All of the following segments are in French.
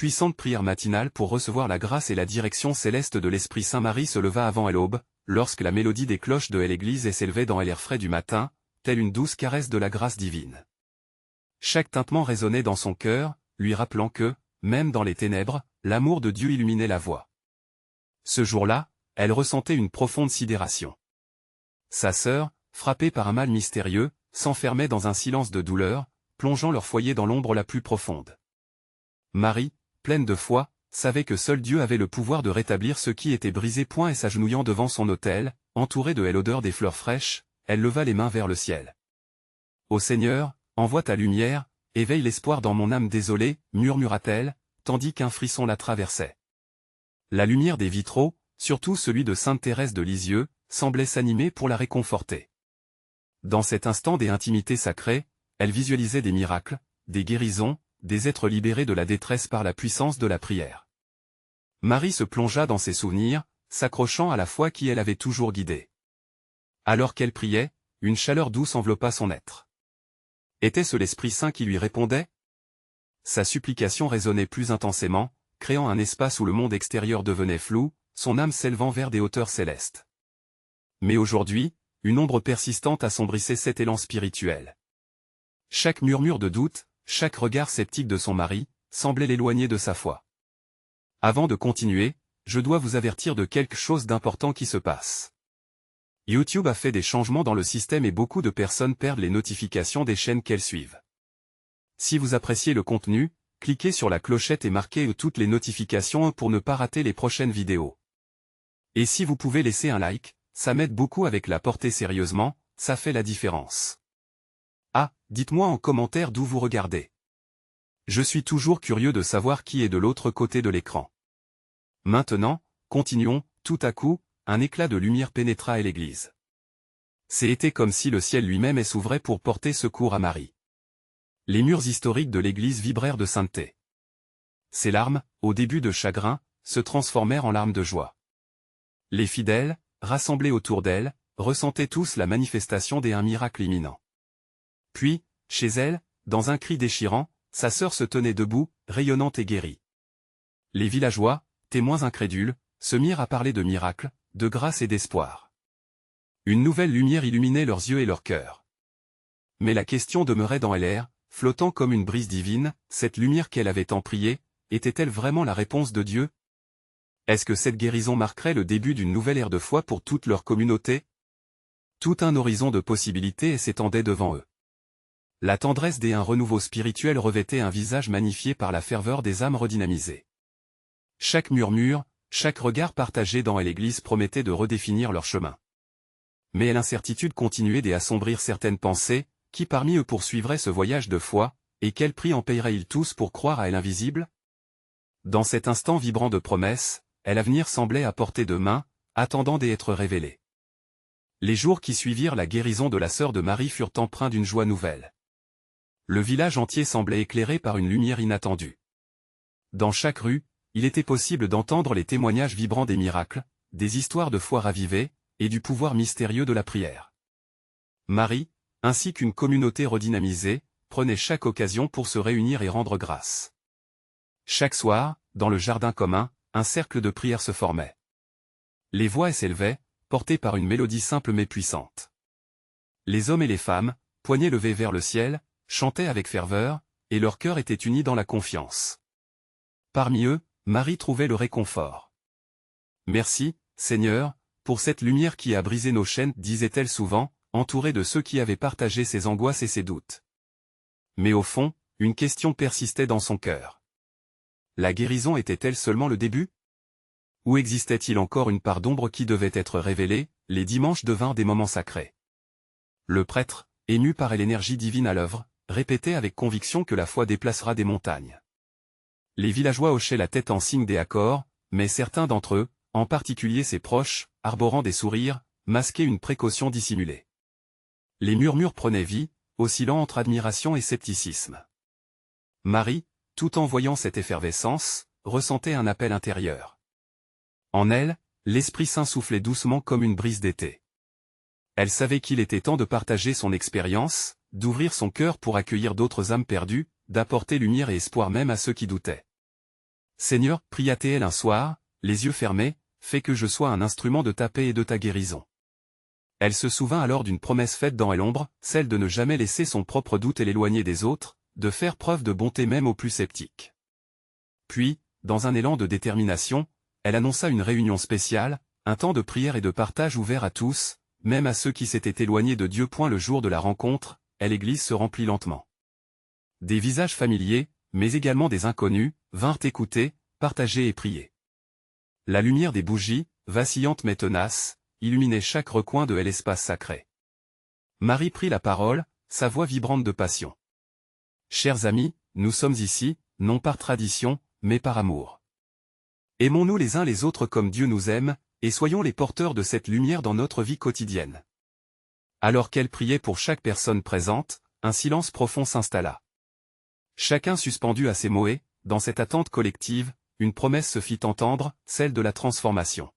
puissante prière matinale pour recevoir la grâce et la direction céleste de l'Esprit Saint. Marie se leva avant l'aube, lorsque la mélodie des cloches de l'église s'élevait dans l'air frais du matin, telle une douce caresse de la grâce divine. Chaque tintement résonnait dans son cœur, lui rappelant que, même dans les ténèbres, l'amour de Dieu illuminait la voie. Ce jour-là, elle ressentait une profonde sidération. Sa sœur, frappée par un mal mystérieux, s'enfermait dans un silence de douleur, plongeant leur foyer dans l'ombre la plus profonde. Marie, pleine de foi, savait que seul Dieu avait le pouvoir de rétablir ce qui était brisé. Et s'agenouillant devant son autel, entourée de l'odeur des fleurs fraîches, elle leva les mains vers le ciel. « Ô Seigneur, envoie ta lumière, éveille l'espoir dans mon âme désolée, murmura-t-elle, tandis qu'un frisson la traversait. La lumière des vitraux, surtout celui de Sainte Thérèse de Lisieux, semblait s'animer pour la réconforter. Dans cet instant des intimités sacrées, elle visualisait des miracles, des guérisons, des êtres libérés de la détresse par la puissance de la prière. Marie se plongea dans ses souvenirs, s'accrochant à la foi qui elle avait toujours guidée. Alors qu'elle priait, une chaleur douce enveloppa son être. Était-ce l'Esprit Saint qui lui répondait? Sa supplication résonnait plus intensément, créant un espace où le monde extérieur devenait flou, son âme s'élevant vers des hauteurs célestes. Mais aujourd'hui, une ombre persistante assombrissait cet élan spirituel. Chaque murmure de doute, chaque regard sceptique de son mari, semblait l'éloigner de sa foi. Avant de continuer, je dois vous avertir de quelque chose d'important qui se passe. YouTube a fait des changements dans le système et beaucoup de personnes perdent les notifications des chaînes qu'elles suivent. Si vous appréciez le contenu, cliquez sur la clochette et marquez toutes les notifications pour ne pas rater les prochaines vidéos. Et si vous pouvez laisser un like, ça m'aide beaucoup avec la portée sérieusement, ça fait la différence. Ah, dites-moi en commentaire d'où vous regardez. Je suis toujours curieux de savoir qui est de l'autre côté de l'écran. Maintenant, continuons, tout à coup, un éclat de lumière pénétra l'église. C'était comme si le ciel lui-même s'ouvrait pour porter secours à Marie. Les murs historiques de l'église vibrèrent de sainteté. Ses larmes, au début de chagrin, se transformèrent en larmes de joie. Les fidèles, rassemblés autour d'elle, ressentaient tous la manifestation d'un miracle imminent. Puis, chez elle, dans un cri déchirant, sa sœur se tenait debout, rayonnante et guérie. Les villageois, témoins incrédules, se mirent à parler de miracles, de grâce et d'espoir. Une nouvelle lumière illuminait leurs yeux et leur cœur. Mais la question demeurait dans l'air, flottant comme une brise divine, cette lumière qu'elle avait tant priée, était-elle vraiment la réponse de Dieu? Est-ce que cette guérison marquerait le début d'une nouvelle ère de foi pour toute leur communauté? Tout un horizon de possibilités s'étendait devant eux. La tendresse d'un renouveau spirituel revêtait un visage magnifié par la ferveur des âmes redynamisées. Chaque murmure, chaque regard partagé dans l'église promettait de redéfinir leur chemin. Mais l'incertitude continuait d'assombrir certaines pensées, qui parmi eux poursuivraient ce voyage de foi, et quel prix en paieraient-ils tous pour croire à l'invisible? Dans cet instant vibrant de promesses, l'avenir semblait à portée de main, attendant d'être révélé. Les jours qui suivirent la guérison de la sœur de Marie furent empreints d'une joie nouvelle. Le village entier semblait éclairé par une lumière inattendue. Dans chaque rue, il était possible d'entendre les témoignages vibrants des miracles, des histoires de foi ravivées, et du pouvoir mystérieux de la prière. Marie, ainsi qu'une communauté redynamisée, prenait chaque occasion pour se réunir et rendre grâce. Chaque soir, dans le jardin commun, un cercle de prière se formait. Les voix s'élevaient, portées par une mélodie simple mais puissante. Les hommes et les femmes, poignets levés vers le ciel, chantaient avec ferveur, et leur cœur était uni dans la confiance. Parmi eux, Marie trouvait le réconfort. « Merci, Seigneur, pour cette lumière qui a brisé nos chaînes, disait-elle souvent, entourée de ceux qui avaient partagé ses angoisses et ses doutes. Mais au fond, une question persistait dans son cœur. La guérison était-elle seulement le début? Ou existait-il encore une part d'ombre qui devait être révélée? Les dimanches devinrent des moments sacrés. Le prêtre, ému par l'énergie divine à l'œuvre, répétait avec conviction que la foi déplacera des montagnes. Les villageois hochaient la tête en signe des accords, mais certains d'entre eux, en particulier ses proches, arborant des sourires, masquaient une précaution dissimulée. Les murmures prenaient vie, oscillant entre admiration et scepticisme. Marie, tout en voyant cette effervescence, ressentait un appel intérieur. En elle, l'Esprit Saint soufflait doucement comme une brise d'été. Elle savait qu'il était temps de partager son expérience, d'ouvrir son cœur pour accueillir d'autres âmes perdues, d'apporter lumière et espoir même à ceux qui doutaient. Seigneur, pria-t-elle un soir, les yeux fermés, fais que je sois un instrument de ta paix et de ta guérison. Elle se souvint alors d'une promesse faite dans l'ombre, celle de ne jamais laisser son propre doute et l'éloigner des autres, de faire preuve de bonté même aux plus sceptiques. Puis, dans un élan de détermination, elle annonça une réunion spéciale, un temps de prière et de partage ouvert à tous, même à ceux qui s'étaient éloignés de Dieu. Le jour de la rencontre, l'église se remplit lentement. Des visages familiers, mais également des inconnus, vinrent écouter, partager et prier. La lumière des bougies, vacillante mais tenace, illuminait chaque recoin de l'espace sacré. Marie prit la parole, sa voix vibrante de passion. Chers amis, nous sommes ici, non par tradition, mais par amour. Aimons-nous les uns les autres comme Dieu nous aime, et soyons les porteurs de cette lumière dans notre vie quotidienne. Alors qu'elle priait pour chaque personne présente, un silence profond s'installa. Chacun suspendu à ses mots et, dans cette attente collective, une promesse se fit entendre, celle de la transformation.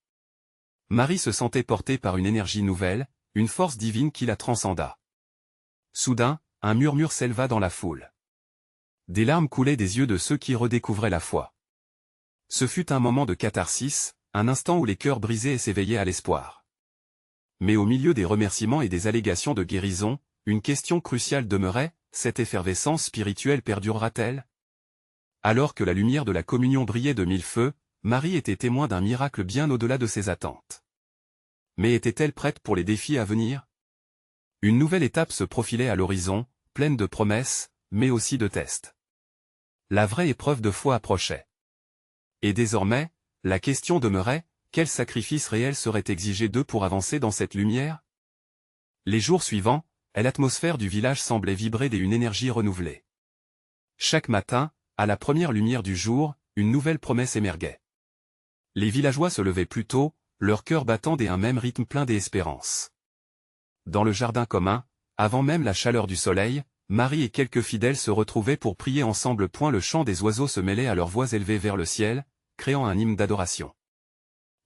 Marie se sentait portée par une énergie nouvelle, une force divine qui la transcenda. Soudain, un murmure s'éleva dans la foule. Des larmes coulaient des yeux de ceux qui redécouvraient la foi. Ce fut un moment de catharsis, un instant où les cœurs brisés et s'éveillaient à l'espoir. Mais au milieu des remerciements et des allégations de guérison, une question cruciale demeurait, cette effervescence spirituelle perdurera-t-elle? Alors que la lumière de la communion brillait de mille feux, Marie était témoin d'un miracle bien au-delà de ses attentes. Mais était-elle prête pour les défis à venir? Une nouvelle étape se profilait à l'horizon, pleine de promesses, mais aussi de tests. La vraie épreuve de foi approchait. Et désormais, la question demeurait, quel sacrifice réel serait exigé d'eux pour avancer dans cette lumière? Les jours suivants, l'atmosphère du village semblait vibrer d'une énergie renouvelée. Chaque matin, à la première lumière du jour, une nouvelle promesse émergeait. Les villageois se levaient plus tôt, leur cœur battant d'un même rythme plein d'espérance. Dans le jardin commun, avant même la chaleur du soleil, Marie et quelques fidèles se retrouvaient pour prier ensemble. Le chant des oiseaux se mêlait à leurs voix élevées vers le ciel, créant un hymne d'adoration.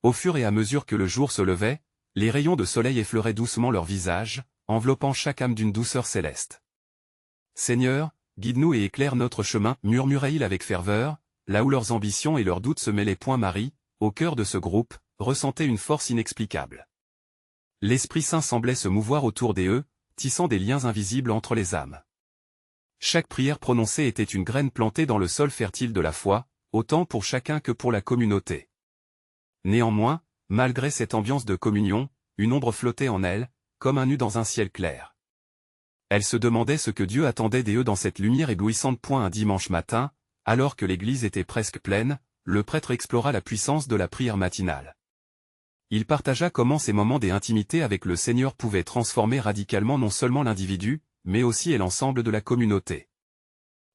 Au fur et à mesure que le jour se levait, les rayons de soleil effleuraient doucement leurs visages, enveloppant chaque âme d'une douceur céleste. « Seigneur, guide-nous et éclaire notre chemin » murmurait-il avec ferveur, là où leurs ambitions et leurs doutes se mêlaient. Marie, au cœur de ce groupe, ressentait une force inexplicable. L'Esprit Saint semblait se mouvoir autour d'eux, tissant des liens invisibles entre les âmes. Chaque prière prononcée était une graine plantée dans le sol fertile de la foi, autant pour chacun que pour la communauté. Néanmoins, malgré cette ambiance de communion, une ombre flottait en elle, comme un nu dans un ciel clair. Elle se demandait ce que Dieu attendait d'eux dans cette lumière éblouissante. Un dimanche matin, alors que l'église était presque pleine, le prêtre explora la puissance de la prière matinale. Il partagea comment ces moments d'intimité avec le Seigneur pouvaient transformer radicalement non seulement l'individu, mais aussi l'ensemble de la communauté.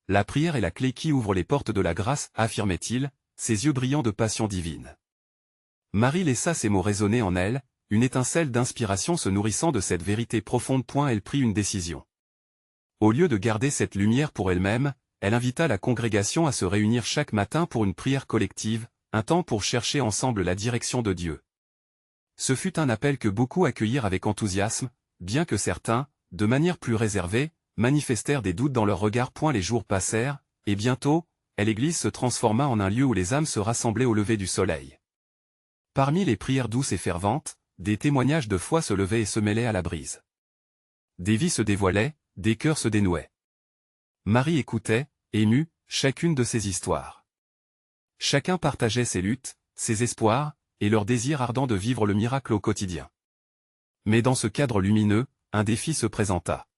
La prière est la clé qui ouvre les portes de la grâce, affirmait-il, ses yeux brillants de passion divine. Marie laissa ces mots résonner en elle, une étincelle d'inspiration se nourrissant de cette vérité profonde. Elle prit une décision. Au lieu de garder cette lumière pour elle-même, elle invita la congrégation à se réunir chaque matin pour une prière collective, un temps pour chercher ensemble la direction de Dieu. Ce fut un appel que beaucoup accueillirent avec enthousiasme, bien que certains, de manière plus réservée, manifestèrent des doutes dans leur regard. Les jours passèrent, et bientôt, l'église se transforma en un lieu où les âmes se rassemblaient au lever du soleil. Parmi les prières douces et ferventes, des témoignages de foi se levaient et se mêlaient à la brise. Des vies se dévoilaient, des cœurs se dénouaient. Marie écoutait, émue, chacune de ces histoires. Chacun partageait ses luttes, ses espoirs, et leur désir ardent de vivre le miracle au quotidien. Mais dans ce cadre lumineux, un défi se présenta.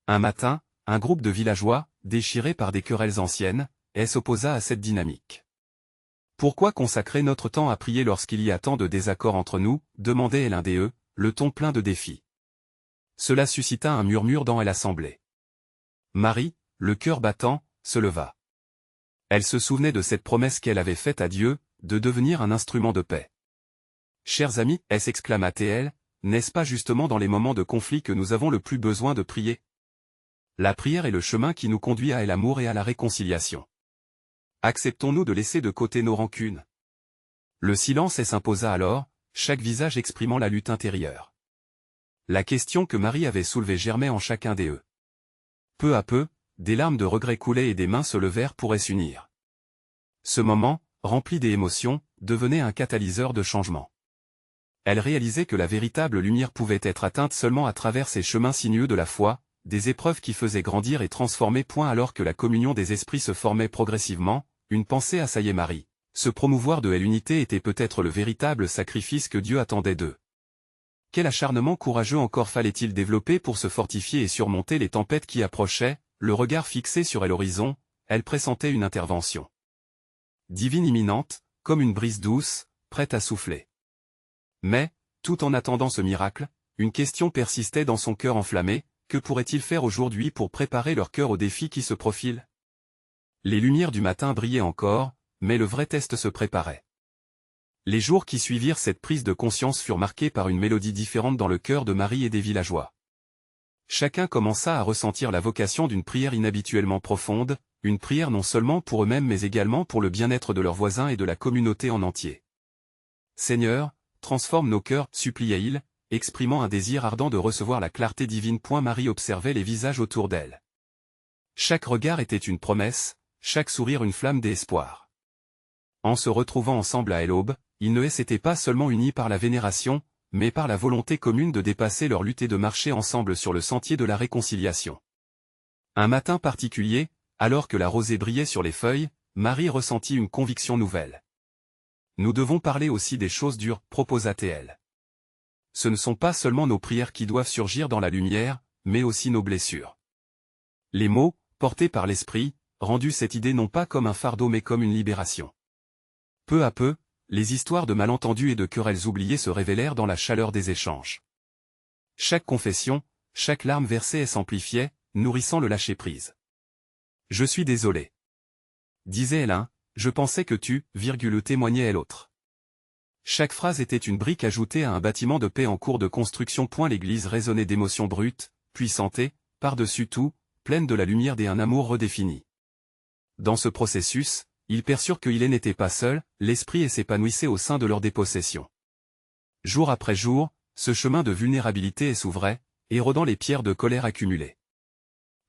Un matin, un groupe de villageois, déchirés par des querelles anciennes, s'opposa à cette dynamique. Pourquoi consacrer notre temps à prier lorsqu'il y a tant de désaccords entre nous, demandait l'un d'eux, le ton plein de défi. Cela suscita un murmure dans l'assemblée. Marie, le cœur battant, se leva. Elle se souvenait de cette promesse qu'elle avait faite à Dieu, de devenir un instrument de paix. « Chers amis, s'exclama-t-elle, n'est-ce pas justement dans les moments de conflit que nous avons le plus besoin de prier? La prière est le chemin qui nous conduit à l'amour et à la réconciliation. Acceptons-nous de laisser de côté nos rancunes? » Le silence s'imposa alors, chaque visage exprimant la lutte intérieure. La question que Marie avait soulevée germait en chacun d'eux. Peu à peu, des larmes de regret coulaient et des mains se levèrent pour s'unir. Ce moment, rempli d'émotions, devenait un catalyseur de changement. Elle réalisait que la véritable lumière pouvait être atteinte seulement à travers ces chemins sinueux de la foi, des épreuves qui faisaient grandir et transformer. Alors que la communion des esprits se formait progressivement, une pensée assaillait Marie. Se promouvoir de l'unité était peut-être le véritable sacrifice que Dieu attendait d'eux. Quel acharnement courageux encore fallait-il développer pour se fortifier et surmonter les tempêtes qui approchaient, le regard fixé sur l'horizon, elle pressentait une intervention divine imminente, comme une brise douce, prête à souffler. Mais, tout en attendant ce miracle, une question persistait dans son cœur enflammé: que pourrait-il faire aujourd'hui pour préparer leur cœur au défi qui se profile? Les lumières du matin brillaient encore, mais le vrai test se préparait. Les jours qui suivirent cette prise de conscience furent marqués par une mélodie différente dans le cœur de Marie et des villageois. Chacun commença à ressentir la vocation d'une prière inhabituellement profonde, une prière non seulement pour eux-mêmes mais également pour le bien-être de leurs voisins et de la communauté en entier. Seigneur, transforme nos cœurs, suppliait-il, exprimant un désir ardent de recevoir la clarté divine. Marie observait les visages autour d'elle. Chaque regard était une promesse, chaque sourire une flamme d'espoir. En se retrouvant ensemble à l'aube, ils ne s'étaient pas seulement unis par la vénération, mais par la volonté commune de dépasser leur lutte et de marcher ensemble sur le sentier de la réconciliation. Un matin particulier, alors que la rosée brillait sur les feuilles, Marie ressentit une conviction nouvelle. Nous devons parler aussi des choses dures, proposa-t-elle. Ce ne sont pas seulement nos prières qui doivent surgir dans la lumière, mais aussi nos blessures. Les mots, portés par l'esprit, rendus cette idée non pas comme un fardeau mais comme une libération. Peu à peu, les histoires de malentendus et de querelles oubliées se révélèrent dans la chaleur des échanges. Chaque confession, chaque larme versée s'amplifiait, nourrissant le lâcher-prise. « Je suis désolé. » disait l'un, « je pensais que tu, témoignait l'autre. » Chaque phrase était une brique ajoutée à un bâtiment de paix en cours de construction. L'église résonnait d'émotions brutes, puissantes et, par-dessus tout, pleines de la lumière d'un amour redéfini. Dans ce processus, ils perçurent qu'ils n'étaient pas seuls, l'esprit s'épanouissait au sein de leur dépossession. Jour après jour, ce chemin de vulnérabilité s'ouvrait, érodant les pierres de colère accumulées.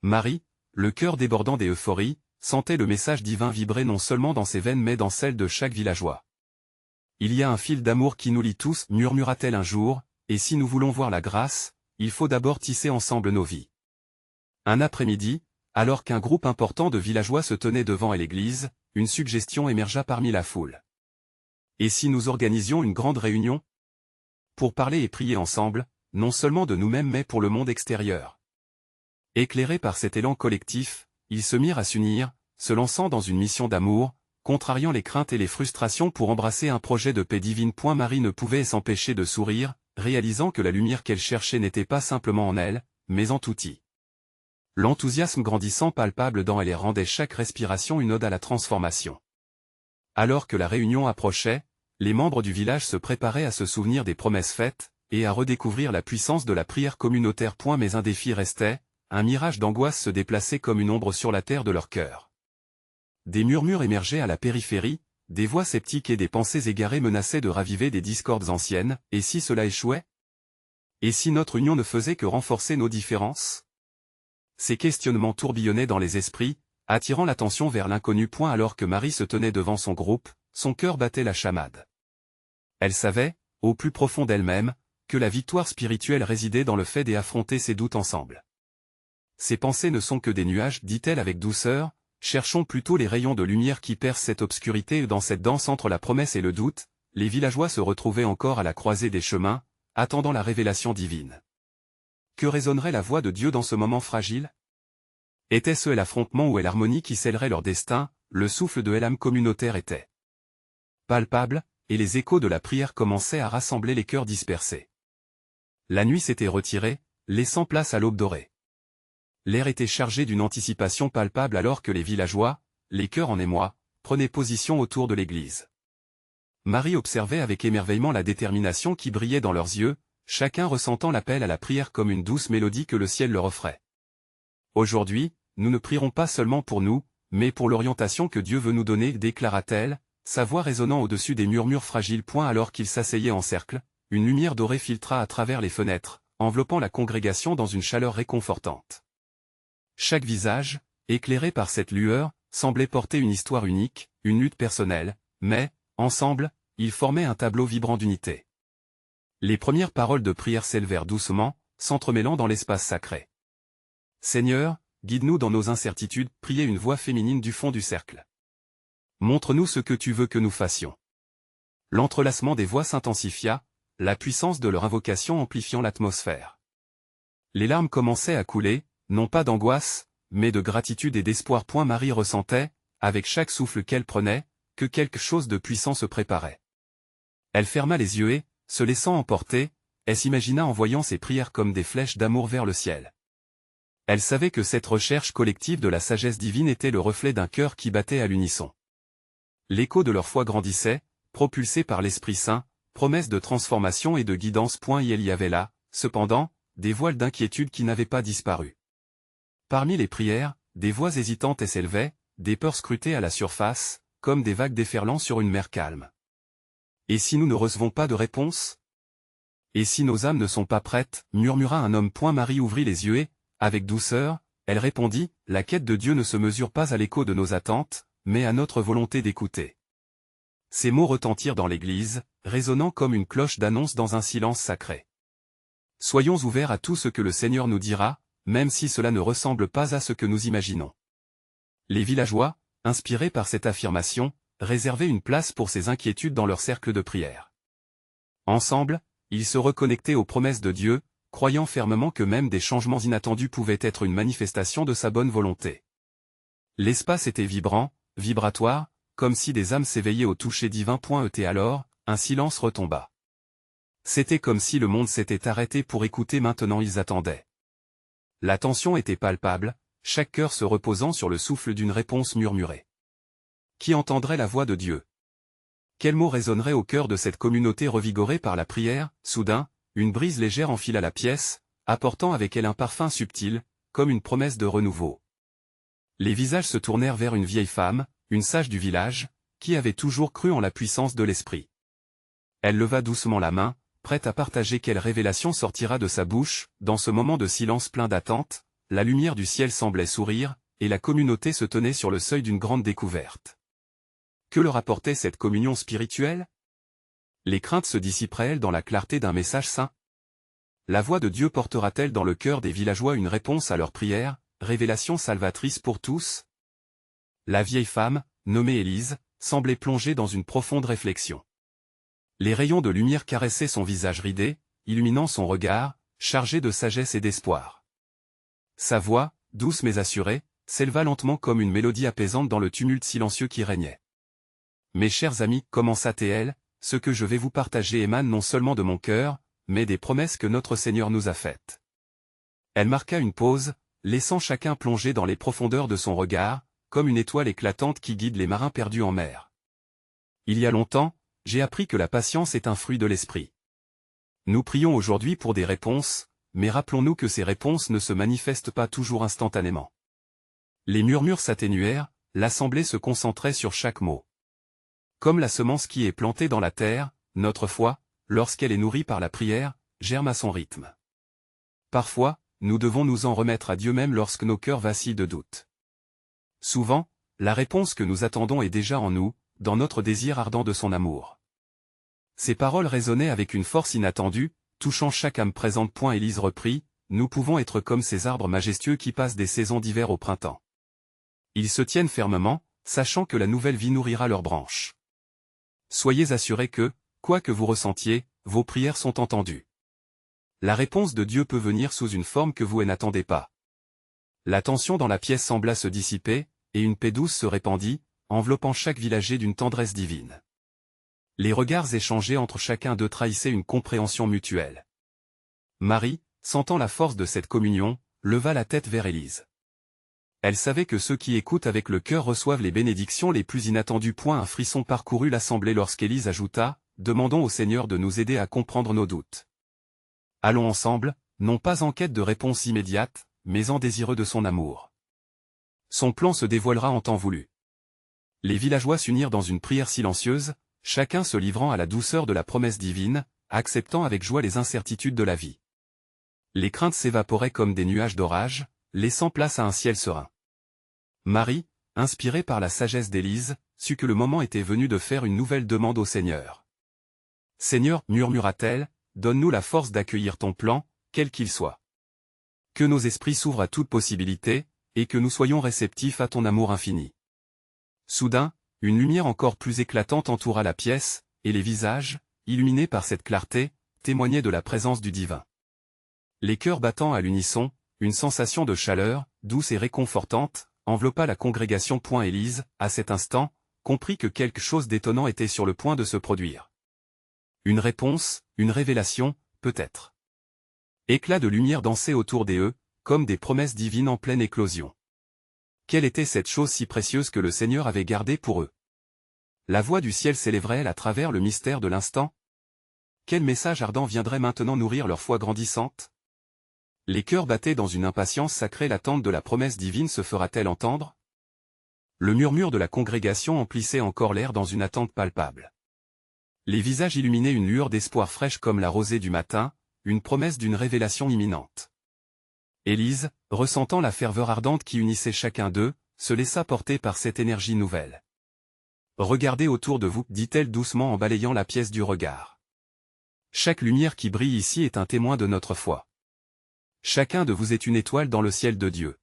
Marie, le cœur débordant d'euphorie, sentait le message divin vibrer non seulement dans ses veines mais dans celles de chaque villageois. « Il y a un fil d'amour qui nous lie tous, murmura-t-elle un jour, et si nous voulons voir la grâce, il faut d'abord tisser ensemble nos vies. » Un après-midi, alors qu'un groupe important de villageois se tenait devant l'église, une suggestion émergea parmi la foule. « Et si nous organisions une grande réunion? Pour parler et prier ensemble, non seulement de nous-mêmes mais pour le monde extérieur. » Éclairés par cet élan collectif, ils se mirent à s'unir, se lançant dans une mission d'amour, contrariant les craintes et les frustrations pour embrasser un projet de paix divine. Marie ne pouvait s'empêcher de sourire, réalisant que la lumière qu'elle cherchait n'était pas simplement en elle, mais en tout-y. L'enthousiasme grandissant palpable dans elle rendait chaque respiration une ode à la transformation. Alors que la réunion approchait, les membres du village se préparaient à se souvenir des promesses faites, et à redécouvrir la puissance de la prière communautaire. Mais un défi restait, un mirage d'angoisse se déplaçait comme une ombre sur la terre de leur cœur. Des murmures émergeaient à la périphérie, des voix sceptiques et des pensées égarées menaçaient de raviver des discordes anciennes. Et si cela échouait? Et si notre union ne faisait que renforcer nos différences? Ces questionnements tourbillonnaient dans les esprits, attirant l'attention vers l'inconnu. Alors que Marie se tenait devant son groupe, son cœur battait la chamade. Elle savait, au plus profond d'elle-même, que la victoire spirituelle résidait dans le fait d'affronter ses doutes ensemble. Ces pensées ne sont que des nuages, dit-elle avec douceur, cherchons plutôt les rayons de lumière qui percent cette obscurité. Dans cette danse entre la promesse et le doute, les villageois se retrouvaient encore à la croisée des chemins, attendant la révélation divine. Que résonnerait la voix de Dieu dans ce moment fragile? Était-ce l'affrontement ou l'harmonie qui scellerait leur destin? Le souffle de l'âme communautaire était palpable, et les échos de la prière commençaient à rassembler les cœurs dispersés. La nuit s'était retirée, laissant place à l'aube dorée. L'air était chargé d'une anticipation palpable alors que les villageois, les cœurs en émoi, prenaient position autour de l'église. Marie observait avec émerveillement la détermination qui brillait dans leurs yeux, chacun ressentant l'appel à la prière comme une douce mélodie que le ciel leur offrait. Aujourd'hui, nous ne prierons pas seulement pour nous, mais pour l'orientation que Dieu veut nous donner, déclara-t-elle, sa voix résonnant au-dessus des murmures fragiles. Alors qu'ils s'asseyaient en cercle, une lumière dorée filtra à travers les fenêtres, enveloppant la congrégation dans une chaleur réconfortante. Chaque visage, éclairé par cette lueur, semblaient porter une histoire unique, une lutte personnelle, mais, ensemble, ils formaient un tableau vibrant d'unité. Les premières paroles de prière s'élevèrent doucement, s'entremêlant dans l'espace sacré. « Seigneur, guide-nous dans nos incertitudes », priait une voix féminine du fond du cercle. « Montre-nous ce que tu veux que nous fassions. » L'entrelacement des voix s'intensifia, la puissance de leur invocation amplifiant l'atmosphère. Les larmes commençaient à couler, non pas d'angoisse, mais de gratitude et d'espoir. Marie ressentait, avec chaque souffle qu'elle prenait, que quelque chose de puissant se préparait. Elle ferma les yeux et, se laissant emporter, elle s'imagina envoyant ses prières comme des flèches d'amour vers le ciel. Elle savait que cette recherche collective de la sagesse divine était le reflet d'un cœur qui battait à l'unisson. L'écho de leur foi grandissait, propulsé par l'Esprit Saint, promesse de transformation et de guidance. Il y avait là, cependant, des voiles d'inquiétude qui n'avaient pas disparu. Parmi les prières, des voix hésitantes s'élevaient, des peurs scrutaient à la surface, comme des vagues déferlant sur une mer calme. Et si nous ne recevons pas de réponse? Et si nos âmes ne sont pas prêtes, murmura un homme. Marie ouvrit les yeux et, avec douceur, elle répondit, la quête de Dieu ne se mesure pas à l'écho de nos attentes, mais à notre volonté d'écouter. Ces mots retentirent dans l'église, résonnant comme une cloche d'annonce dans un silence sacré. Soyons ouverts à tout ce que le Seigneur nous dira, même si cela ne ressemble pas à ce que nous imaginons. Les villageois, inspirés par cette affirmation, réservaient une place pour ces inquiétudes dans leur cercle de prière. Ensemble, ils se reconnectaient aux promesses de Dieu, croyant fermement que même des changements inattendus pouvaient être une manifestation de sa bonne volonté. L'espace était vibrant, vibratoire, comme si des âmes s'éveillaient au toucher divin. Et alors, un silence retomba. C'était comme si le monde s'était arrêté pour écouter. Maintenant ils attendaient. La tension était palpable, chaque cœur se reposant sur le souffle d'une réponse murmurée. Qui entendrait la voix de Dieu? Quels mots résonneraient au cœur de cette communauté revigorée par la prière? Soudain, une brise légère enfila la pièce, apportant avec elle un parfum subtil, comme une promesse de renouveau. Les visages se tournèrent vers une vieille femme, une sage du village, qui avait toujours cru en la puissance de l'esprit. Elle leva doucement la main, prête à partager quelle révélation sortira de sa bouche. Dans ce moment de silence plein d'attente, la lumière du ciel semblait sourire, et la communauté se tenait sur le seuil d'une grande découverte. Que leur apportait cette communion spirituelle? Les craintes se dissiperaient-elles dans la clarté d'un message saint? La voix de Dieu portera-t-elle dans le cœur des villageois une réponse à leurs prières, révélation salvatrice pour tous? La vieille femme, nommée Élise, semblait plongée dans une profonde réflexion. Les rayons de lumière caressaient son visage ridé, illuminant son regard, chargé de sagesse et d'espoir. Sa voix, douce mais assurée, s'éleva lentement comme une mélodie apaisante dans le tumulte silencieux qui régnait. « Mes chers amis, commença-t-elle, ce que je vais vous partager émane non seulement de mon cœur, mais des promesses que notre Seigneur nous a faites. » Elle marqua une pause, laissant chacun plonger dans les profondeurs de son regard, comme une étoile éclatante qui guide les marins perdus en mer. Il y a longtemps, j'ai appris que la patience est un fruit de l'esprit. Nous prions aujourd'hui pour des réponses, mais rappelons-nous que ces réponses ne se manifestent pas toujours instantanément. Les murmures s'atténuèrent, l'assemblée se concentrait sur chaque mot. Comme la semence qui est plantée dans la terre, notre foi, lorsqu'elle est nourrie par la prière, germe à son rythme. Parfois, nous devons nous en remettre à Dieu même lorsque nos cœurs vacillent de doute. Souvent, la réponse que nous attendons est déjà en nous, dans notre désir ardent de son amour. Ces paroles résonnaient avec une force inattendue, touchant chaque âme présente. Élise reprit, nous pouvons être comme ces arbres majestueux qui passent des saisons d'hiver au printemps. Ils se tiennent fermement, sachant que la nouvelle vie nourrira leurs branches. Soyez assurés que, quoi que vous ressentiez, vos prières sont entendues. La réponse de Dieu peut venir sous une forme que vous n'attendez pas. La tension dans la pièce sembla se dissiper, et une paix douce se répandit, enveloppant chaque villager d'une tendresse divine. Les regards échangés entre chacun d'eux trahissaient une compréhension mutuelle. Marie, sentant la force de cette communion, leva la tête vers Élise. Elle savait que ceux qui écoutent avec le cœur reçoivent les bénédictions les plus inattendues. Un frisson parcourut l'assemblée lorsqu'Élise ajouta, « Demandons au Seigneur de nous aider à comprendre nos doutes. Allons ensemble, non pas en quête de réponse immédiate, mais en désireux de son amour. Son plan se dévoilera en temps voulu. » Les villageois s'unirent dans une prière silencieuse, chacun se livrant à la douceur de la promesse divine, acceptant avec joie les incertitudes de la vie. Les craintes s'évaporaient comme des nuages d'orage, laissant place à un ciel serein. Marie, inspirée par la sagesse d'Élise, sut que le moment était venu de faire une nouvelle demande au Seigneur. « Seigneur, murmura-t-elle, donne-nous la force d'accueillir ton plan, quel qu'il soit. Que nos esprits s'ouvrent à toute possibilité, et que nous soyons réceptifs à ton amour infini. » Soudain, une lumière encore plus éclatante entoura la pièce, et les visages, illuminés par cette clarté, témoignaient de la présence du divin. Les cœurs battant à l'unisson, une sensation de chaleur, douce et réconfortante, enveloppa la congrégation. Élise, à cet instant, comprit que quelque chose d'étonnant était sur le point de se produire. Une réponse, une révélation, peut-être. Éclats de lumière dansaient autour d'eux, comme des promesses divines en pleine éclosion. Quelle était cette chose si précieuse que le Seigneur avait gardée pour eux? La voix du ciel s'élèverait-elle à travers le mystère de l'instant? Quel message ardent viendrait maintenant nourrir leur foi grandissante? Les cœurs battaient dans une impatience sacrée. L'attente de la promesse divine se fera-t-elle entendre? Le murmure de la congrégation emplissait encore l'air dans une attente palpable. Les visages illuminaient une lueur d'espoir fraîche comme la rosée du matin, une promesse d'une révélation imminente. Élise, ressentant la ferveur ardente qui unissait chacun d'eux, se laissa porter par cette énergie nouvelle. « Regardez autour de vous, dit-elle doucement en balayant la pièce du regard. Chaque lumière qui brille ici est un témoin de notre foi. Chacun de vous est une étoile dans le ciel de Dieu.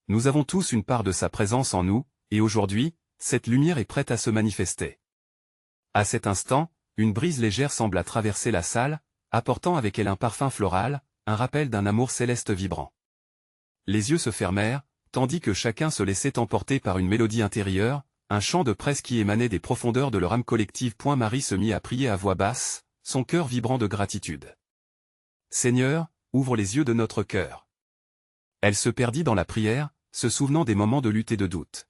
Nous avons tous une part de sa présence en nous, et aujourd'hui, cette lumière est prête à se manifester. » À cet instant, une brise légère sembla traverser la salle, apportant avec elle un parfum floral, un rappel d'un amour céleste vibrant. Les yeux se fermèrent, tandis que chacun se laissait emporter par une mélodie intérieure, un chant de presse qui émanait des profondeurs de leur âme collective. Marie se mit à prier à voix basse, son cœur vibrant de gratitude. « Seigneur, ouvre les yeux de notre cœur. » Elle se perdit dans la prière, se souvenant des moments de lutte et de doute.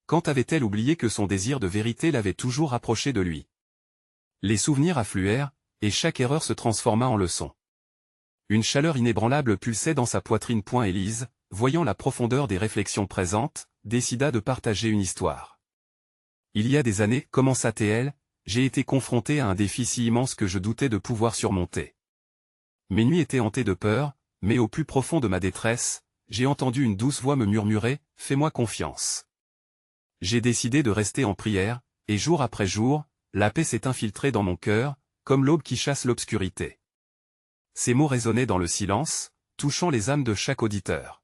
Quand avait-elle oublié que son désir de vérité l'avait toujours rapproché de lui? Les souvenirs affluèrent, et chaque erreur se transforma en leçon. Une chaleur inébranlable pulsait dans sa poitrine. Élise, voyant la profondeur des réflexions présentes, décida de partager une histoire. « Il y a des années, commença-t-elle, j'ai été confrontée à un défi si immense que je doutais de pouvoir surmonter. Mes nuits étaient hantées de peur, mais au plus profond de ma détresse, j'ai entendu une douce voix me murmurer « Fais-moi confiance ». J'ai décidé de rester en prière, et jour après jour, la paix s'est infiltrée dans mon cœur, comme l'aube qui chasse l'obscurité. » Ces mots résonnaient dans le silence, touchant les âmes de chaque auditeur.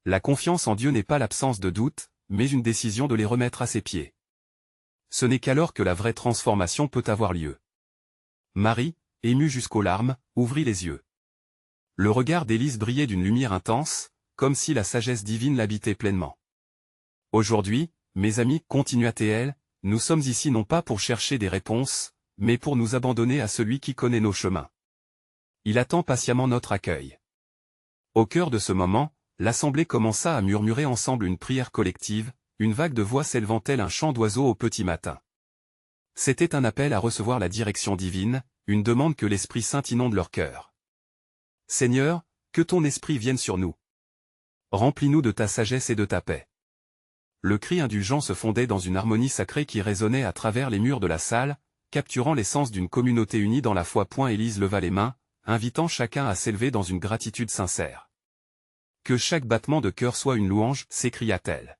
La confiance en Dieu n'est pas l'absence de doute, mais une décision de les remettre à ses pieds. Ce n'est qu'alors que la vraie transformation peut avoir lieu. Marie, émue jusqu'aux larmes, ouvrit les yeux. Le regard d'Élise brillait d'une lumière intense, comme si la sagesse divine l'habitait pleinement. « Aujourd'hui, mes amis, continua-t-elle, nous sommes ici non pas pour chercher des réponses, mais pour nous abandonner à celui qui connaît nos chemins. Il attend patiemment notre accueil. » Au cœur de ce moment, l'assemblée commença à murmurer ensemble une prière collective, une vague de voix s'élevant tel un chant d'oiseau au petit matin. C'était un appel à recevoir la direction divine, une demande que l'Esprit Saint inonde leur cœur. « Seigneur, que ton Esprit vienne sur nous. Remplis-nous de ta sagesse et de ta paix. » Le cri indulgent se fondait dans une harmonie sacrée qui résonnait à travers les murs de la salle, capturant l'essence d'une communauté unie dans la foi. Élise leva les mains, invitant chacun à s'élever dans une gratitude sincère. « Que chaque battement de cœur soit une louange, s'écria-t-elle.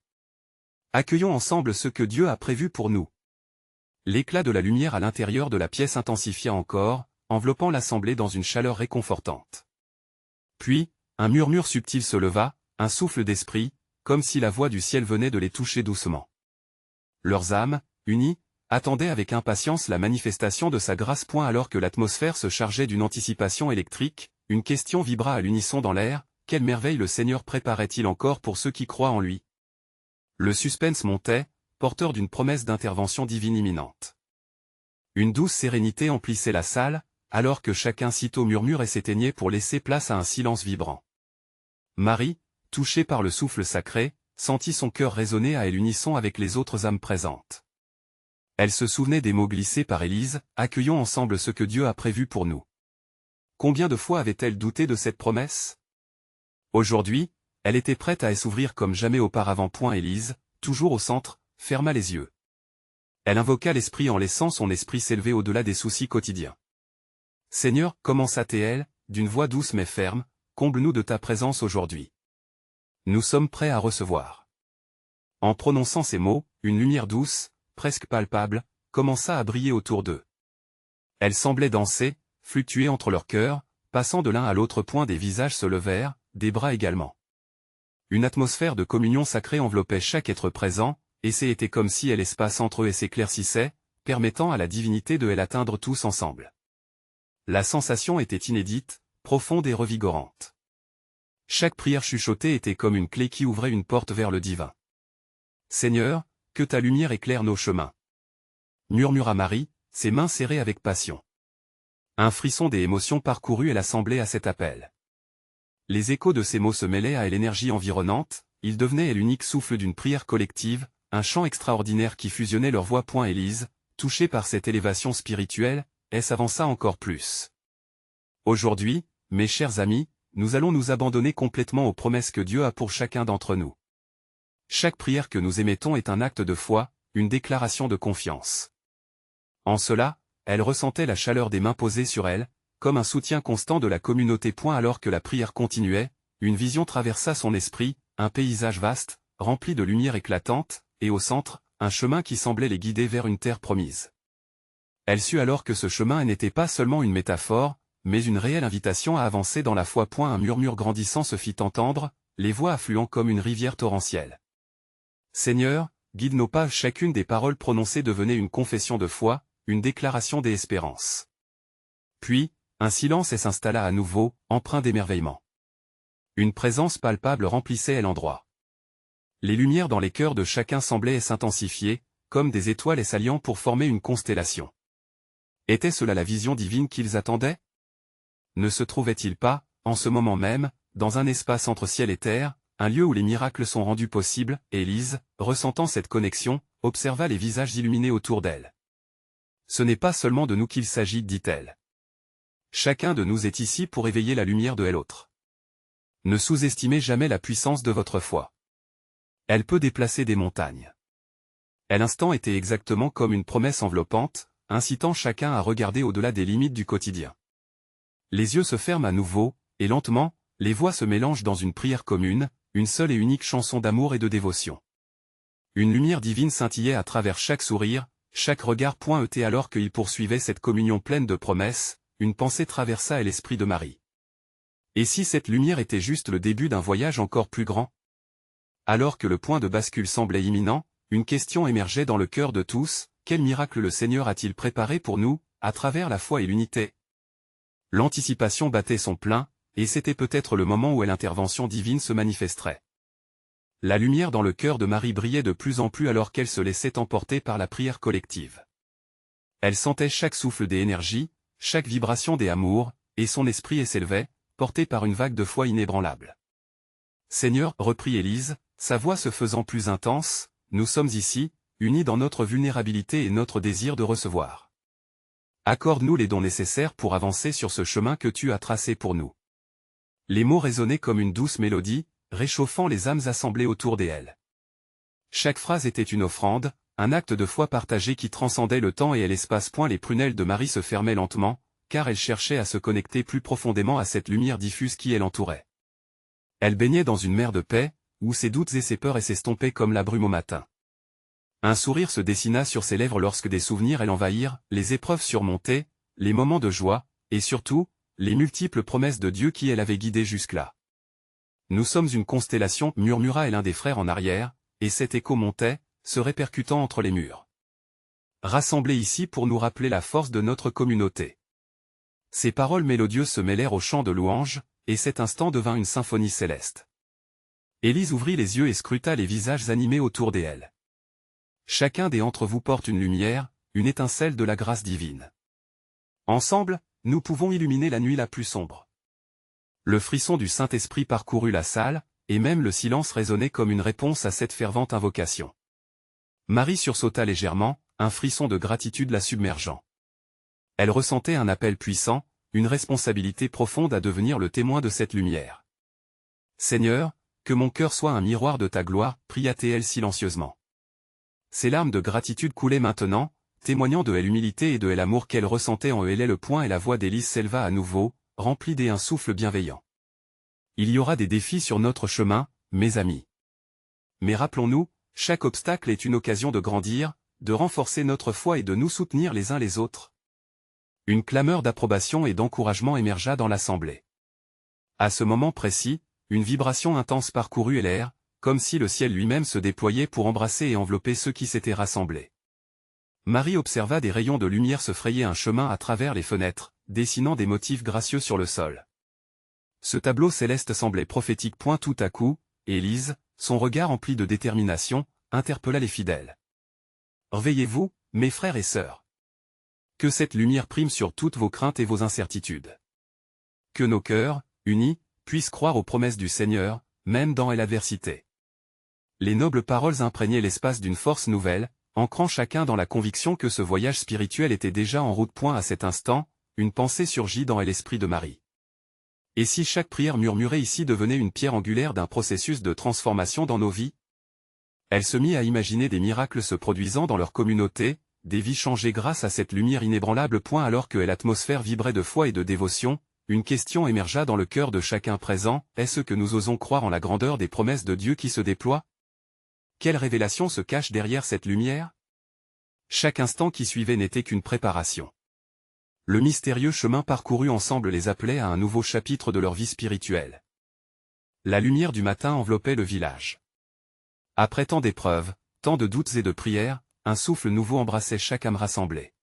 Accueillons ensemble ce que Dieu a prévu pour nous. » L'éclat de la lumière à l'intérieur de la pièce intensifia encore, enveloppant l'assemblée dans une chaleur réconfortante. Puis, un murmure subtil se leva, un souffle d'esprit, comme si la voix du ciel venait de les toucher doucement. Leurs âmes, unies, attendaient avec impatience la manifestation de sa grâce. Alors que l'atmosphère se chargeait d'une anticipation électrique, une question vibra à l'unisson dans l'air: quelle merveille le Seigneur préparait-il encore pour ceux qui croient en lui? Le suspense montait, porteur d'une promesse d'intervention divine imminente. Une douce sérénité emplissait la salle, alors que chacun sitôt murmurait et s'éteignait pour laisser place à un silence vibrant. Marie, touchée par le souffle sacré, sentit son cœur résonner à l'unisson avec les autres âmes présentes. Elle se souvenait des mots glissés par Élise: « Accueillons ensemble ce que Dieu a prévu pour nous. » Combien de fois avait-elle douté de cette promesse? Aujourd'hui, elle était prête à s'ouvrir comme jamais auparavant. Élise, toujours au centre, ferma les yeux. Elle invoqua l'Esprit en laissant son esprit s'élever au-delà des soucis quotidiens. « Seigneur, commença-t-elle, d'une voix douce mais ferme, comble-nous de ta présence aujourd'hui. Nous sommes prêts à recevoir. En prononçant ces mots, une lumière douce, presque palpable, commença à briller autour d'eux. Elle semblait danser, fluctuer entre leurs cœurs, passant de l'un à l'autre point des visages se levèrent, des bras également. Une atmosphère de communion sacrée enveloppait chaque être présent, et c'était comme si l'espace entre eux s'éclaircissait, permettant à la divinité de l'atteindre tous ensemble. La sensation était inédite, profonde et revigorante. Chaque prière chuchotée était comme une clé qui ouvrait une porte vers le divin. « Seigneur, que ta lumière éclaire nos chemins » murmura Marie, ses mains serrées avec passion. Un frisson des émotions parcourut l'assemblée à cet appel. Les échos de ces mots se mêlaient à l'énergie environnante, ils devenaient l'unique souffle d'une prière collective, un chant extraordinaire qui fusionnait leurs voix. Élise, touchée par cette élévation spirituelle, s'avança encore plus. Aujourd'hui, mes chers amis, nous allons nous abandonner complètement aux promesses que Dieu a pour chacun d'entre nous. Chaque prière que nous émettons est un acte de foi, une déclaration de confiance. En cela, elle ressentait la chaleur des mains posées sur elle, comme un soutien constant de la communauté. Alors que la prière continuait, une vision traversa son esprit, un paysage vaste, rempli de lumière éclatante, et au centre, un chemin qui semblait les guider vers une terre promise. Elle sut alors que ce chemin n'était pas seulement une métaphore, mais une réelle invitation à avancer dans la foi. Un murmure grandissant se fit entendre, les voix affluant comme une rivière torrentielle. Seigneur, guide nos pas. Chacune des paroles prononcées devenait une confession de foi, une déclaration d'espérance. Puis, un silence s'installa à nouveau, empreint d'émerveillement. Une présence palpable remplissait l'endroit. Les lumières dans les cœurs de chacun semblaient s'intensifier, comme des étoiles s'alliant pour former une constellation. Était-ce là la vision divine qu'ils attendaient? Ne se trouvait-il pas, en ce moment même, dans un espace entre ciel et terre, un lieu où les miracles sont rendus possibles? Élise, ressentant cette connexion, observa les visages illuminés autour d'elle. Ce n'est pas seulement de nous qu'il s'agit, dit-elle. Chacun de nous est ici pour éveiller la lumière de l'autre. Ne sous-estimez jamais la puissance de votre foi. Elle peut déplacer des montagnes. L'instant était exactement comme une promesse enveloppante, incitant chacun à regarder au-delà des limites du quotidien. Les yeux se ferment à nouveau, et lentement, les voix se mélangent dans une prière commune, une seule et unique chanson d'amour et de dévotion. Une lumière divine scintillait à travers chaque sourire, chaque regard. Alors qu'ils poursuivaient cette communion pleine de promesses, une pensée traversa l'esprit de Marie. Et si cette lumière était juste le début d'un voyage encore plus grand? Alors que le point de bascule semblait imminent, une question émergeait dans le cœur de tous: quel miracle le Seigneur a-t-il préparé pour nous, à travers la foi et l'unité? L'anticipation battait son plein, et c'était peut-être le moment où l'intervention divine se manifesterait. La lumière dans le cœur de Marie brillait de plus en plus alors qu'elle se laissait emporter par la prière collective. Elle sentait chaque souffle des énergies, chaque vibration des amours, et son esprit s'élevait, porté par une vague de foi inébranlable. Seigneur, reprit Élise, sa voix se faisant plus intense, nous sommes ici, unis dans notre vulnérabilité et notre désir de recevoir. Accorde-nous les dons nécessaires pour avancer sur ce chemin que tu as tracé pour nous. Les mots résonnaient comme une douce mélodie, réchauffant les âmes assemblées autour d'elle. Chaque phrase était une offrande, un acte de foi partagé qui transcendait le temps et l'espace. Les prunelles de Marie se fermaient lentement, car elle cherchait à se connecter plus profondément à cette lumière diffuse qui l'entourait. Elle baignait dans une mer de paix, où ses doutes et ses peurs s'estompaient comme la brume au matin. Un sourire se dessina sur ses lèvres lorsque des souvenirs l'envahirent, les épreuves surmontées, les moments de joie, et surtout, les multiples promesses de Dieu qui l'avaient guidée jusque-là. Nous sommes une constellation, murmura l'un des frères en arrière, et cet écho montait, se répercutant entre les murs. Rassemblés ici pour nous rappeler la force de notre communauté. Ces paroles mélodieuses se mêlèrent au chant de louange, et cet instant devint une symphonie céleste. Élise ouvrit les yeux et scruta les visages animés autour d'elle. Chacun d'entre vous porte une lumière, une étincelle de la grâce divine. Ensemble, nous pouvons illuminer la nuit la plus sombre. Le frisson du Saint-Esprit parcourut la salle, et même le silence résonnait comme une réponse à cette fervente invocation. Marie sursauta légèrement, un frisson de gratitude la submergeant. Elle ressentait un appel puissant, une responsabilité profonde à devenir le témoin de cette lumière. Seigneur, que mon cœur soit un miroir de ta gloire, pria-t-elle silencieusement. Ses larmes de gratitude coulaient maintenant, témoignant de l'humilité et de l'amour qu'elle ressentait en elle. Et la voix d'Élise s'éleva à nouveau, remplie d'un souffle bienveillant. Il y aura des défis sur notre chemin, mes amis. Mais rappelons-nous, Chaque obstacle est une occasion de grandir, de renforcer notre foi et de nous soutenir les uns les autres. Une clameur d'approbation et d'encouragement émergea dans l'assemblée. À ce moment précis, une vibration intense parcourut l'air, comme si le ciel lui-même se déployait pour embrasser et envelopper ceux qui s'étaient rassemblés. Marie observa des rayons de lumière se frayer un chemin à travers les fenêtres, dessinant des motifs gracieux sur le sol. Ce tableau céleste semblait prophétique. Tout à coup, Élise, son regard empli de détermination, interpella les fidèles. « Réveillez-vous, mes frères et sœurs. Que cette lumière prime sur toutes vos craintes et vos incertitudes. Que nos cœurs, unis, puissent croire aux promesses du Seigneur, même dans l'adversité. » Les nobles paroles imprégnaient l'espace d'une force nouvelle, ancrant chacun dans la conviction que ce voyage spirituel était déjà en route. À cet instant, une pensée surgit dans l'esprit de Marie. Et si chaque prière murmurée ici devenait une pierre angulaire d'un processus de transformation dans nos vies? Elle se mit à imaginer des miracles se produisant dans leur communauté, des vies changées grâce à cette lumière inébranlable. Alors que l'atmosphère vibrait de foi et de dévotion, une question émergea dans le cœur de chacun présent: est-ce que nous osons croire en la grandeur des promesses de Dieu qui se déploient? Quelle révélation se cache derrière cette lumière? Chaque instant qui suivait n'était qu'une préparation. Le mystérieux chemin parcouru ensemble les appelait à un nouveau chapitre de leur vie spirituelle. La lumière du matin enveloppait le village. Après tant d'épreuves, tant de doutes et de prières, un souffle nouveau embrassait chaque âme rassemblée.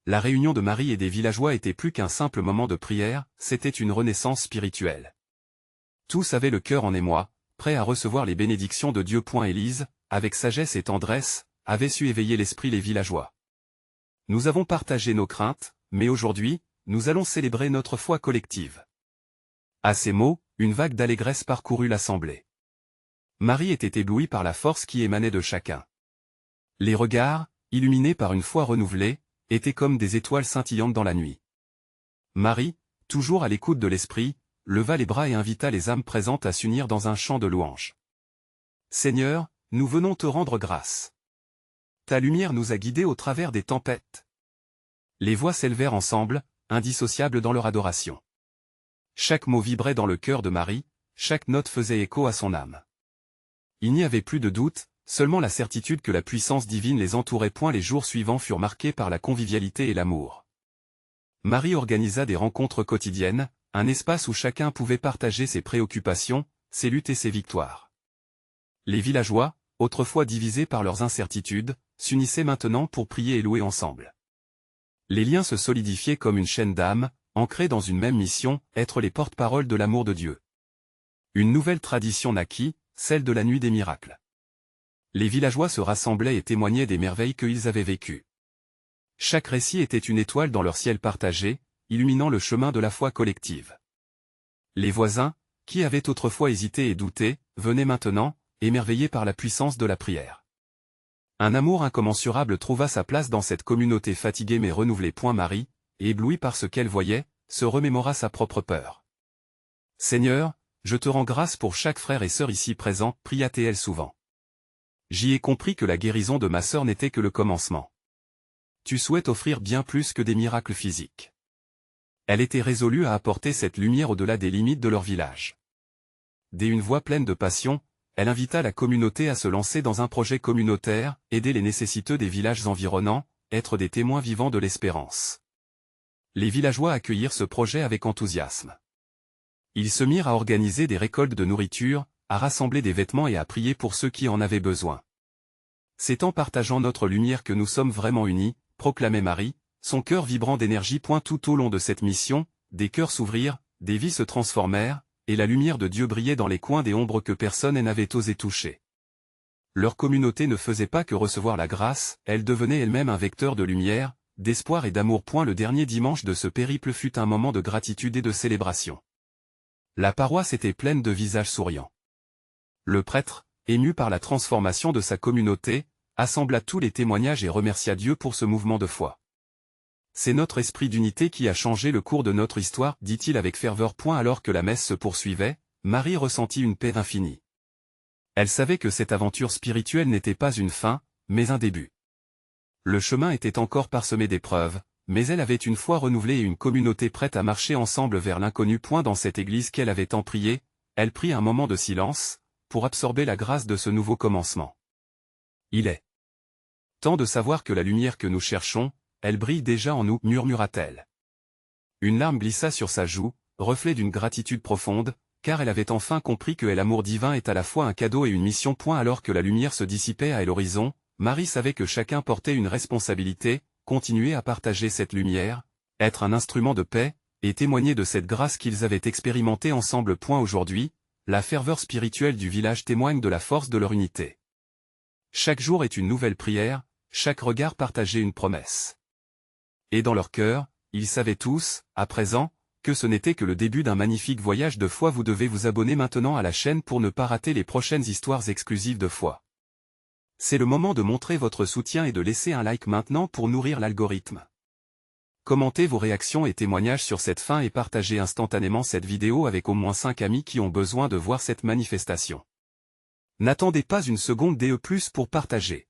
La réunion de Marie et des villageois était plus qu'un simple moment de prière, c'était une renaissance spirituelle. Tous avaient le cœur en émoi, prêts à recevoir les bénédictions de Dieu. Élise, avec sagesse et tendresse, avait su éveiller l'esprit les villageois. Nous avons partagé nos craintes, mais aujourd'hui, nous allons célébrer notre foi collective. À ces mots, une vague d'allégresse parcourut l'assemblée. Marie était éblouie par la force qui émanait de chacun. Les regards, illuminés par une foi renouvelée, étaient comme des étoiles scintillantes dans la nuit. Marie, toujours à l'écoute de l'esprit, leva les bras et invita les âmes présentes à s'unir dans un chant de louange. « Seigneur, nous venons te rendre grâce. Ta lumière nous a guidés au travers des tempêtes. » Les voix s'élevèrent ensemble, indissociables dans leur adoration. Chaque mot vibrait dans le cœur de Marie, chaque note faisait écho à son âme. Il n'y avait plus de doute, seulement la certitude que la puissance divine les entourait. Les jours suivants furent marqués par la convivialité et l'amour. Marie organisa des rencontres quotidiennes, un espace où chacun pouvait partager ses préoccupations, ses luttes et ses victoires. Les villageois, autrefois divisés par leurs incertitudes, s'unissaient maintenant pour prier et louer ensemble. Les liens se solidifiaient comme une chaîne d'âmes, ancrées dans une même mission, être les porte-paroles de l'amour de Dieu. Une nouvelle tradition naquit, celle de la nuit des miracles. Les villageois se rassemblaient et témoignaient des merveilles qu'ils avaient vécues. Chaque récit était une étoile dans leur ciel partagé, illuminant le chemin de la foi collective. Les voisins, qui avaient autrefois hésité et douté, venaient maintenant, émerveillés par la puissance de la prière. Un amour incommensurable trouva sa place dans cette communauté fatiguée mais renouvelée. Marie, éblouie par ce qu'elle voyait, se remémora sa propre peur. « Seigneur, je te rends grâce pour chaque frère et sœur ici présent, pria-t-elle souvent. J'y ai compris que la guérison de ma sœur n'était que le commencement. Tu souhaites offrir bien plus que des miracles physiques. » Elle était résolue à apporter cette lumière au-delà des limites de leur village. Dès une voix pleine de passion, elle invita la communauté à se lancer dans un projet communautaire, aider les nécessiteux des villages environnants, être des témoins vivants de l'espérance. Les villageois accueillirent ce projet avec enthousiasme. Ils se mirent à organiser des récoltes de nourriture, à rassembler des vêtements et à prier pour ceux qui en avaient besoin. « C'est en partageant notre lumière que nous sommes vraiment unis », proclamait Marie, son cœur vibrant d'énergie. Tout au long de cette mission, des cœurs s'ouvrirent, des vies se transformèrent, et la lumière de Dieu brillait dans les coins des ombres que personne n'avait osé toucher. Leur communauté ne faisait pas que recevoir la grâce, elle devenait elle-même un vecteur de lumière, d'espoir et d'amour. Le dernier dimanche de ce périple fut un moment de gratitude et de célébration. La paroisse était pleine de visages souriants. Le prêtre, ému par la transformation de sa communauté, assembla tous les témoignages et remercia Dieu pour ce mouvement de foi. « C'est notre esprit d'unité qui a changé le cours de notre histoire, dit-il avec ferveur. Alors que la messe se poursuivait, Marie ressentit une paix infinie. Elle savait que cette aventure spirituelle n'était pas une fin, mais un début. Le chemin était encore parsemé d'épreuves, mais elle avait une foi renouvelée et une communauté prête à marcher ensemble vers l'inconnu. Dans cette église qu'elle avait tant priée, elle prit un moment de silence, pour absorber la grâce de ce nouveau commencement. Il est temps de savoir que la lumière que nous cherchons, elle brille déjà en nous, murmura-t-elle. Une larme glissa sur sa joue, reflet d'une gratitude profonde, car elle avait enfin compris que l'amour divin est à la fois un cadeau et une mission. Alors que la lumière se dissipait à l'horizon, Marie savait que chacun portait une responsabilité, continuer à partager cette lumière, être un instrument de paix, et témoigner de cette grâce qu'ils avaient expérimentée ensemble. Aujourd'hui, la ferveur spirituelle du village témoigne de la force de leur unité. Chaque jour est une nouvelle prière, chaque regard partagé une promesse. Et dans leur cœur, ils savaient tous, à présent, que ce n'était que le début d'un magnifique voyage de foi. Vous devez vous abonner maintenant à la chaîne pour ne pas rater les prochaines histoires exclusives de foi. C'est le moment de montrer votre soutien et de laisser un like maintenant pour nourrir l'algorithme. Commentez vos réactions et témoignages sur cette fin et partagez instantanément cette vidéo avec au moins 5 amis qui ont besoin de voir cette manifestation. N'attendez pas une seconde DE+ pour partager.